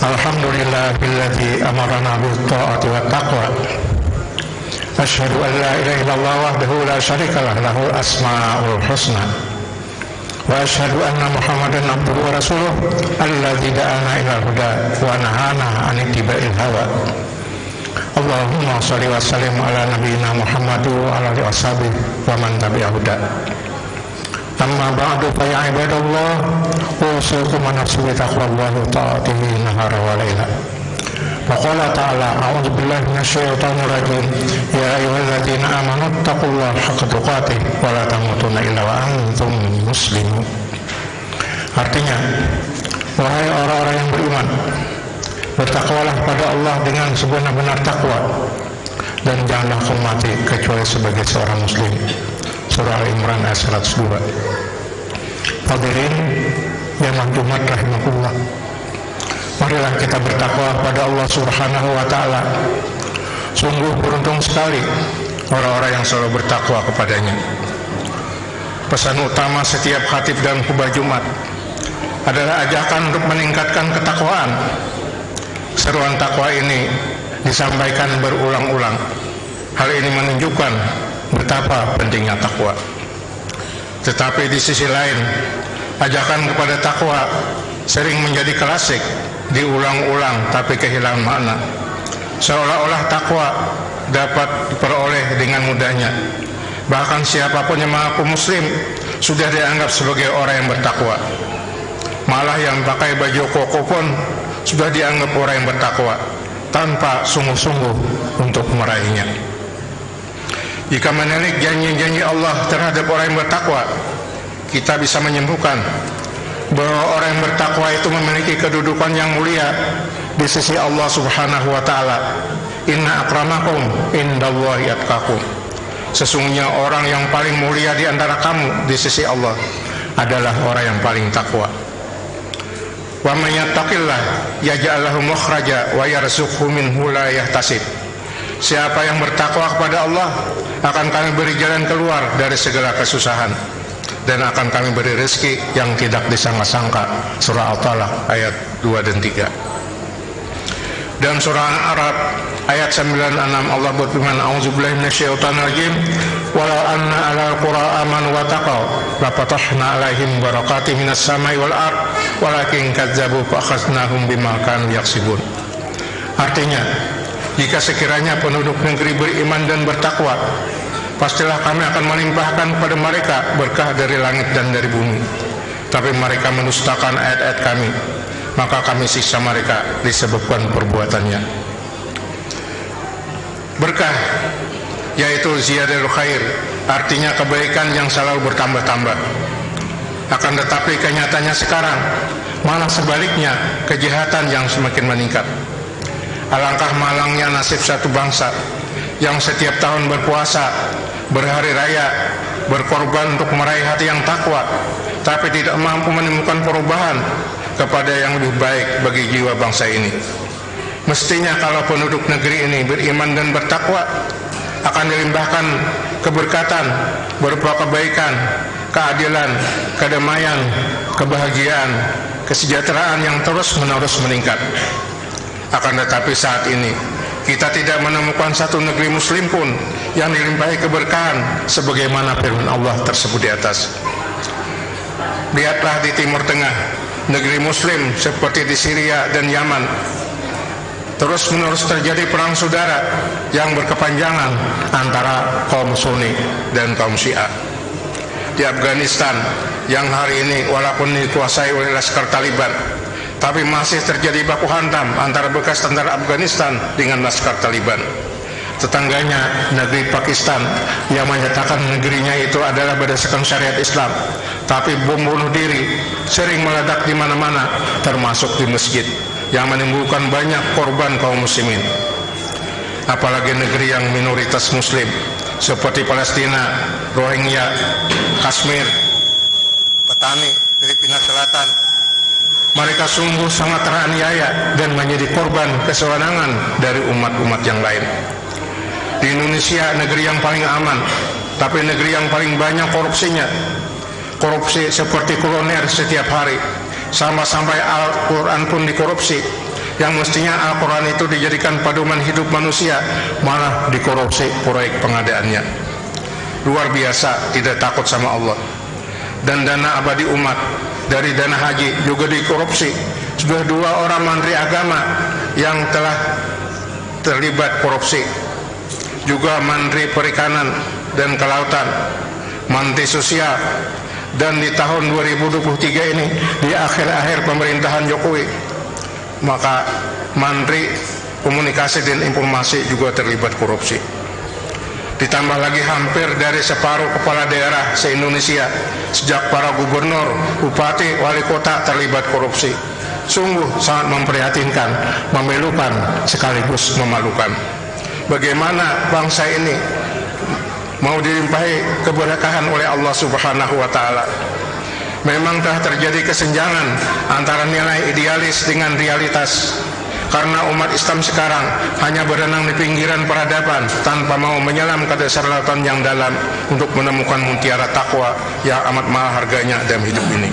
Alhamdulillahilladzi amarna bit-ta'ati wat-taqwa. Asyhadu an la ilaha illallah wahdahu la syarikalah lahul asmaul husna. Wa asyhadu anna Muhammadan abduhu wa rasuluh alladzi da'ana ilal huda wa nahana 'an ittiba'il hawa. Allahumma shalli wa sallim ala nabiyyina Muhammad wa ala alihi washabihi wa man tabi'ahu huda. Amma ba'du fa ya ibadallah usikum wa nafsi bi taqwallahi ta'atihi nahara wa laila. Wa qala ta'ala a'udzu billahi minasyaitonir rajim ya ayyuhalladzina amanu taqullaha haqqa tuqatih wa la tamutunna illa wa antum muslimun. Artinya, wahai orang-orang yang beriman, bertakwalah pada Allah dengan sebenar-benar takwa dan janganlah kamu mati kecuali sebagai seorang muslim. Surah Al-Imran ayat 102. Hadirin yang Jumat rahimakumullah, marilah kita bertakwa pada Allah Subhanahu wa ta'ala. Sungguh beruntung sekali orang-orang yang selalu bertakwa kepadanya. Pesan utama setiap khatib dan khutbah Jumat adalah ajakan untuk meningkatkan ketakwaan. Seruan takwa ini disampaikan berulang-ulang. Hal ini menunjukkan betapa pentingnya takwa. Tetapi di sisi lain, ajakan kepada takwa sering menjadi klasik, diulang-ulang tapi kehilangan makna. Seolah-olah takwa dapat diperoleh dengan mudahnya. Bahkan siapapun yang mengaku muslim sudah dianggap sebagai orang yang bertakwa. Malah yang pakai baju koko pun sudah dianggap orang yang bertakwa tanpa sungguh-sungguh untuk meraihnya. Jika menilik janji-janji Allah terhadap orang yang bertakwa, kita bisa menyimpulkan bahwa orang yang bertakwa itu memiliki kedudukan yang mulia di sisi Allah Subhanahu wa ta'ala. Inna akramakum indallahi atqakum. Sesungguhnya orang yang paling mulia di antara kamu di sisi Allah adalah orang yang paling takwa. Wa may yattaqillah yaj'al lahu makhraja wa yarzuqhu minhu la yahtasib. Siapa yang bertakwa kepada Allah, akan kami beri jalan keluar dari segala kesusahan dan akan kami beri rezeki yang tidak disangka-sangka. Surah Al-Talaq ayat 2 dan 3. Dan surah Al-A'raf ayat 96 Allah berfirman, a'udzubillahi minasyaitonir rajim, walau anna alal qura amanu wa taqaw la fatahna alaihim barakatim minas samai wal ard walakin kadzabu fa akhadnahum bima kanu yaksibun. Artinya, jika sekiranya penduduk negeri beriman dan bertakwa, pastilah kami akan melimpahkan kepada mereka berkah dari langit dan dari bumi. Tapi mereka mendustakan ayat-ayat kami, maka kami siksa mereka disebabkan perbuatannya. Berkah, yaitu ziyadul khair, artinya kebaikan yang selalu bertambah-tambah. Akan tetapi kenyataannya sekarang malah sebaliknya, kejahatan yang semakin meningkat. Alangkah malangnya nasib satu bangsa yang setiap tahun berpuasa, berhari raya, berkorban untuk meraih hati yang takwa, tapi tidak mampu menemukan perubahan kepada yang lebih baik bagi jiwa bangsa ini. Mestinya kalau penduduk negeri ini beriman dan bertakwa, akan dilimpahkan keberkatan berupa kebaikan, keadilan, kedamaian, kebahagiaan, kesejahteraan yang terus-menerus meningkat. Akan tetapi saat ini kita tidak menemukan satu negeri muslim pun yang dilimpahi keberkahan sebagaimana firman Allah tersebut di atas. Lihatlah di Timur Tengah, negeri muslim seperti di Syria dan Yaman, terus-menerus terjadi perang saudara yang berkepanjangan antara kaum Sunni dan kaum Syiah. Di Afghanistan yang hari ini walaupun dikuasai oleh laskar Taliban, tapi masih terjadi baku hantam antara bekas tentara Afghanistan dengan laskar Taliban. Tetangganya, negeri Pakistan, yang menyatakan negerinya itu adalah berdasarkan syariat Islam, tapi bom bunuh diri sering meledak di mana-mana, termasuk di masjid, yang menimbulkan banyak korban kaum muslimin. Apalagi negeri yang minoritas muslim seperti Palestina, Rohingya, Kashmir, petani Filipina Selatan, mereka sungguh sangat teraniaya dan menjadi korban kesewenangan dari umat-umat yang lain. Di Indonesia, negeri yang paling aman, tapi negeri yang paling banyak korupsinya. Korupsi seperti kuliner setiap hari, sampai Al-Quran pun dikorupsi. Yang mestinya Al-Quran itu dijadikan pedoman hidup manusia, malah dikorupsi proyek pengadaannya. Luar biasa tidak takut sama Allah. Dan dana abadi umat dari dana haji juga dikorupsi. Sudah 2 orang menteri agama yang telah terlibat korupsi, juga Menteri Perikanan dan Kelautan, Menteri Sosial. Dan di tahun 2023 ini, di akhir-akhir pemerintahan Jokowi, maka Menteri Komunikasi dan Informasi juga terlibat korupsi. Ditambah lagi hampir dari separuh kepala daerah se-Indonesia, sejak para gubernur, bupati, wali kota terlibat korupsi. Sungguh sangat memprihatinkan, memilukan, sekaligus memalukan. Bagaimana bangsa ini mau dilimpahi keberkahan oleh Allah Subhanahu wa Ta'ala? Memang telah terjadi kesenjangan antara nilai idealis dengan realitas, karena umat Islam sekarang hanya berenang di pinggiran peradaban tanpa mau menyelam ke dasar lautan yang dalam untuk menemukan mutiara takwa yang amat mahal harganya dalam hidup ini.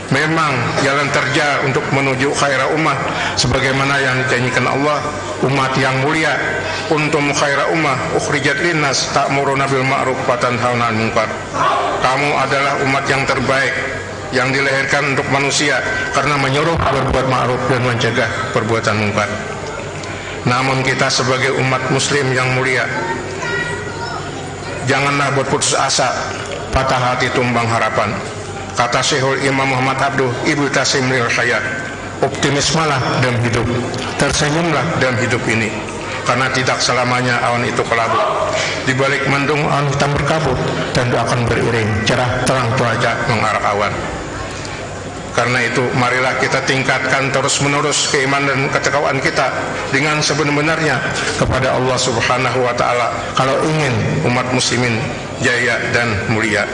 Memang jalan terjal untuk menuju khaira ummah sebagaimana yang dijanjikan Allah, umat yang mulia. Kuntum khaira ummah ukhrijat linnas ta'muruna bil ma'ruf wa tanhauna 'anil munkar. Kamu adalah umat yang terbaik yang dilahirkan untuk manusia karena menyuruh berbuat ma'ruf dan mencegah perbuatan mungkar. Namun kita sebagai umat muslim yang mulia, janganlah berputus asa, patah hati, tumbang harapan. Kata Syekhul Imam Muhammad Abduh Ibnu Tasim lil Hayat, optimismalah dalam hidup, tersenyumlah dalam hidup ini, karena tidak selamanya awan itu kelabu. Di balik mendung awan hitam berkabut, dan akan beriring cerah terang cuaca mengarah awan. Karena itu marilah kita tingkatkan terus-menerus keimanan dan ketakwaan kita dengan sebenar-benarnya kepada Allah Subhanahu wa Ta'ala kalau ingin umat muslimin jaya dan mulia.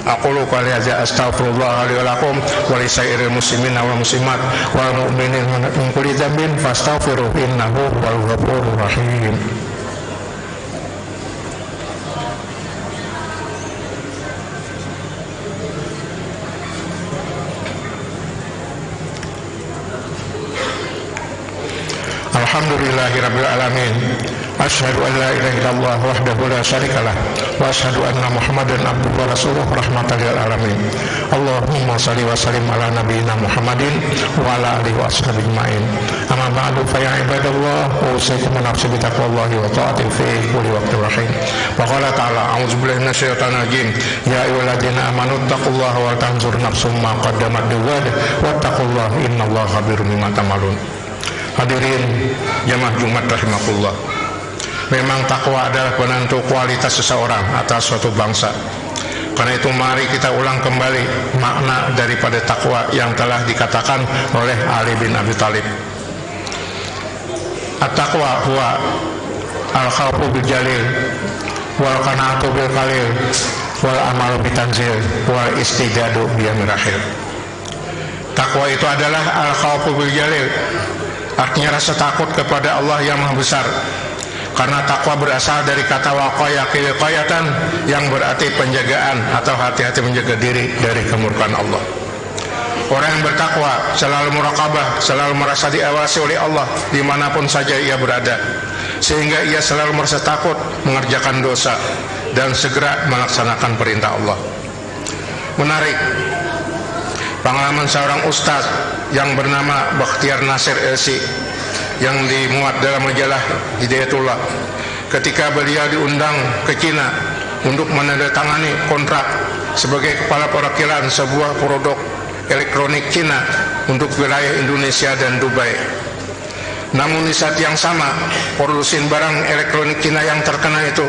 Aqulu qouli hadza astaghfirullah li wa lakum wa li sairil muslimin wal muslimat wal mu'minin min kulli dzambin fastaghfiruh innahu huwal ghafurur rahim. Alhamdulillahirabbil alamin. Asyhadu an la ilaha illallah wahdahu la syarikalah wa asyhadu anna Muhammadan abduhu wa rasuluh rahmatan lil alamin. Allahumma shalli wa sallim ala nabiyyina Muhammadin wa ala alihi wa ashabihi ajmain. Amma ba'du fa ya ibadallah, usikum wa nafsi bi taqwallahi wa ta'ati fi kulli waqtin wa hin. Wa qala ta'ala a'udzu billahi minasyaitonir rajim. Ya ayyuhalladzina amanu taqullaha wa tanzur nafsum ma qaddamat lighad wattaqullaha innallaha khabirum bima ta'malun. Hadirin jamaah Jumat rahimakumullah. Memang takwa adalah penentu kualitas seseorang atas suatu bangsa. Karena itu mari kita ulang kembali makna daripada takwa yang telah dikatakan oleh Ali bin Abi Thalib. At-taqwa huwa al-khawfu bil jalil wal qana'atu bil qalil wal amalu bitanzil wal istidadu bi amril akhir. Takwa itu adalah al-khawfu bil jalil, artinya rasa takut kepada Allah yang Maha Besar. Karena takwa berasal dari kata waqaya qiqayatan yang berarti penjagaan atau hati-hati menjaga diri dari kemurkaan Allah. Orang yang bertakwa selalu muraqabah, selalu merasa diawasi oleh Allah dimanapun saja ia berada, sehingga ia selalu merasa takut mengerjakan dosa dan segera melaksanakan perintah Allah. Menarik, pengalaman seorang ustaz yang bernama Bakhtiar Nasir LC yang dimuat dalam majalah Hidayatullah, ketika beliau diundang ke Cina untuk menandatangani kontrak sebagai kepala perwakilan sebuah produk elektronik Cina untuk wilayah Indonesia dan Dubai. Namun di saat yang sama, produsen barang elektronik Cina yang terkenal itu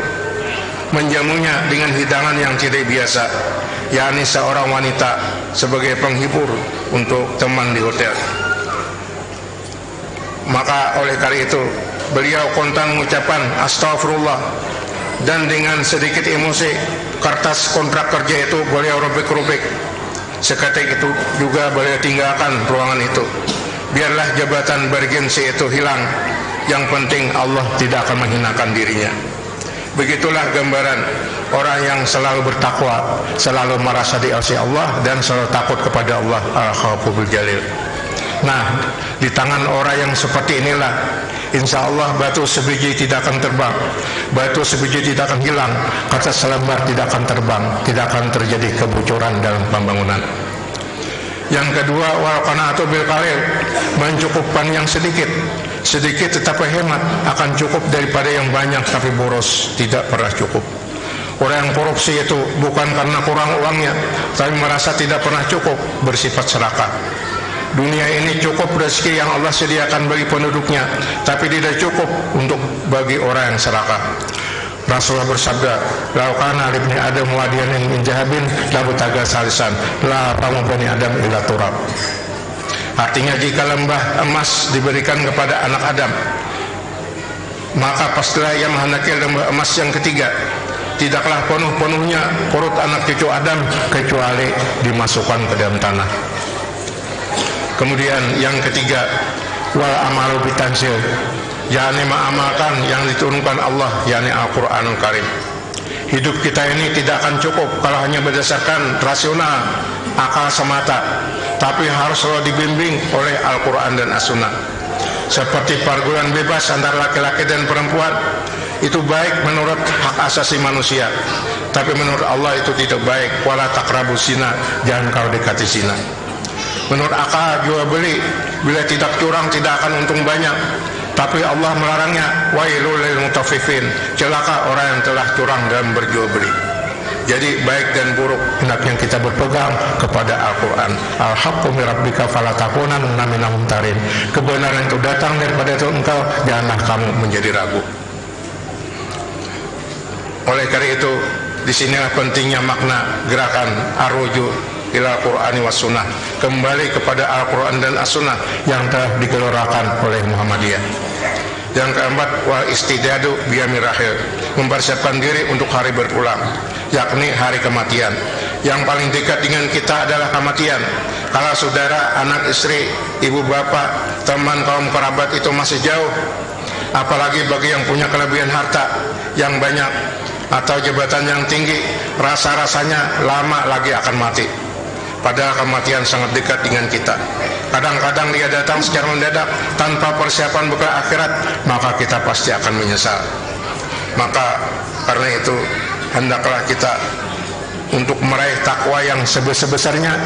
menjamunya dengan hidangan yang tidak biasa, yakni seorang wanita sebagai penghibur untuk teman di hotel. Maka oleh karena itu beliau kontan mengucapkan astagfirullah, dan dengan sedikit emosi kertas kontrak kerja itu beliau robek-robek. Seketika itu juga beliau tinggalkan ruangan itu. Biarlah jabatan bergensi itu hilang, yang penting Allah tidak akan menghinakan dirinya. Begitulah gambaran orang yang selalu bertakwa, selalu merasa diasihi Allah dan selalu takut kepada Allah, al-khawfu bil jalil. Nah, di tangan orang yang seperti inilah insya Allah batu sebiji tidak akan terbang, batu sebiji tidak akan hilang, kaca selembar tidak akan terbang, tidak akan terjadi kebocoran dalam pembangunan. Yang kedua, wal qanaatu bil qalil, mencukupkan yang sedikit. Sedikit tetapi hemat akan cukup daripada yang banyak tapi boros, tidak pernah cukup. Orang yang korupsi itu bukan karena kurang uangnya, tapi merasa tidak pernah cukup, bersifat serakah. Dunia ini cukup rezeki yang Allah sediakan bagi penduduknya, tapi tidak cukup untuk bagi orang yang serakah. Rasulullah bersabda, "Lau kana li ibni Adam wadiyan min jahabin la butaga salisan, la tamu bani Adam ila turab." Artinya jika lembah emas diberikan kepada anak Adam, maka pastilah ia menghendaki lembah emas yang ketiga. Tidaklah penuh-penuhnya perut anak cucu Adam kecuali dimasukkan ke dalam tanah. Kemudian yang ketiga, wal amalu bitanzil, yakni mengamalkan yang diturunkan Allah, yakni Al-Qur'anul Karim. Hidup kita ini tidak akan cukup kalau hanya berdasarkan rasional, akal semata, tapi harus selalu dibimbing oleh Al-Quran dan As-Sunnah. Seperti pergaulan bebas antara laki-laki dan perempuan, itu baik menurut hak asasi manusia, tapi menurut Allah itu tidak baik. Wala taqrabus zina, jangan kau dekati zina. Menurut akal jual beli, bila tidak curang tidak akan untung banyak, tapi Allah melarangnya. Wailul lil mutaffifin, celaka orang yang telah curang dalam berjual beli. Jadi baik dan buruk hendaknya kita berpegang kepada Al-Quran. Al-haqqu min rabbika fala takunanna minal mumtarin. Kebenaran itu datang daripada engkau, janganlah kamu menjadi ragu. Oleh karena itu, disinilah pentingnya makna gerakan ar-ruju ila Qur'ani was sunnah, kembali kepada Al-Quran dan As-Sunnah yang telah digelorakan oleh Muhammadiyah. Yang keempat, wal istidadu biyamir rahil, mempersiapkan diri untuk hari berpulang, yakni hari kematian. Yang paling dekat dengan kita adalah kematian. Kalau saudara, anak, istri, ibu, bapak, teman, kaum kerabat itu masih jauh, apalagi bagi yang punya kelebihan harta yang banyak atau jabatan yang tinggi, rasa-rasanya lama lagi akan mati. Padahal kematian sangat dekat dengan kita. Kadang-kadang dia datang secara mendadak tanpa persiapan bekal akhirat, maka kita pasti akan menyesal. Maka karena itu hendaklah kita untuk meraih takwa yang sebesar-besarnya,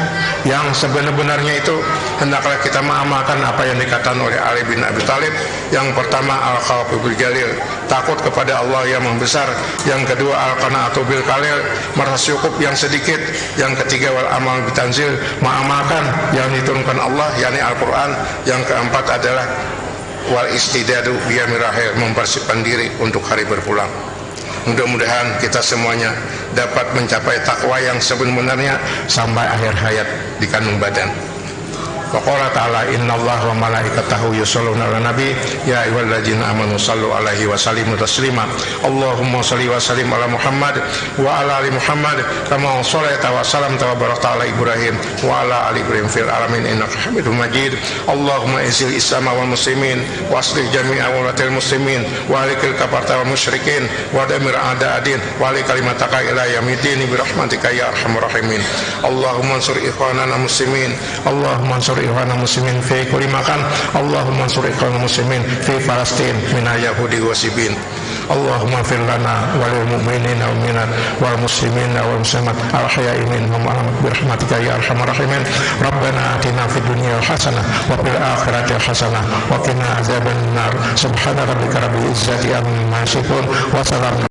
yang sebenar-benarnya itu, hendaklah kita mengamalkan apa yang dikatakan oleh Ali bin Abi Thalib. Yang pertama, al-khawfu bil jalil, takut kepada Allah yang membesar. Yang kedua, al-qanaatu bil qalil, merasa cukup yang sedikit. Yang ketiga, wal amal bitanzil, mengamalkan yang diturunkan Allah, yakni Al-Quran. Yang keempat adalah wal istidadu biyamir rahil, mempersiapkan diri untuk hari berpulang. Mudah-mudahan kita semuanya dapat mencapai takwa yang sebenarnya sampai akhir hayat di kandung badan. Wa qala ta'ala innallaha wa malaikatahu yusholluna 'alan nabi ya ayyuhalladzina amanu shallu 'alaihi wa sallimu taslima. Allahumma shalli wa sallim ala Muhammad wa ala ali Muhammad kama shallaita wa sallamta wa barakta ala Ibrahim wa ala ali Ibrahim fil alamin innaka Hamidum Majid. Allahumma izil Islam wal muslimin wa aslih jami'a walatil muslimin wa alikil kafarta wal musyrikin wa damir a'da'adin wa ali kalimataka ila yaumiddin bi rahmatika ya arhamar rahimin. Allahumma ansur ikhwanana muslimin, Allahumma ansur ikhwana muslimin fi kulli makan, Allahumma ansur ikhwana muslimin fi Palestin minal yahudi wasibin. Allahumma fir lana walil mu'minina wal mu'minat wal muslimina wal muslimat al ahya'i minhum bi rahmatika ya arhamar rahimin. Rabbana atina fid dunya hasanah wa fil akhirati hasanah wa qina adzabannar. Subhana rabbika rabbil izzati amma yasifun wa salamun